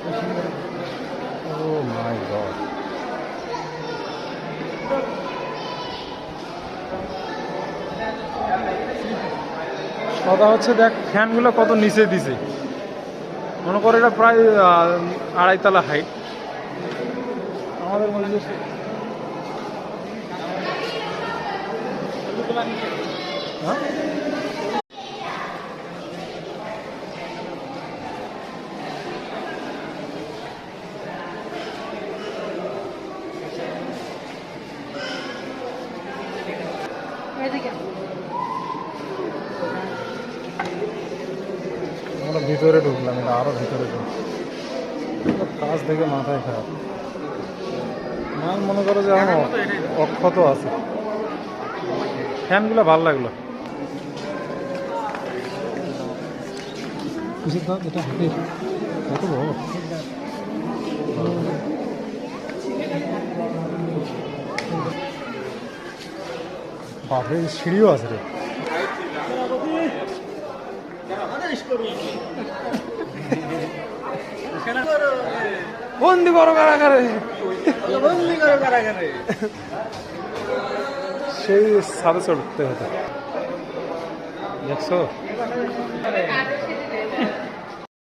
ও মাই god, কথা হচ্ছে দেখ ফ্যানগুলো কত নিচে দিছে, মনে করো এটা প্রায় 2.5 তলা হাইট। আমাদের মধ্যে হ্যাঁ আমরা ভিতরে ঢুকলাম, এটা আরো ভিতরে ঢুকলাম, কাজ দেখে মাথায় খারাপ। মাল মনে করো যে এখন অক্ষত আছে। ফ্যানগুলো ভালো লাগলো। এটা হাতে কত বড়, বাপরে সিঁড়িও আছে রে। বন্দি করো কারাগারে, সেই সাথে চড়তে হতো, দেখছো।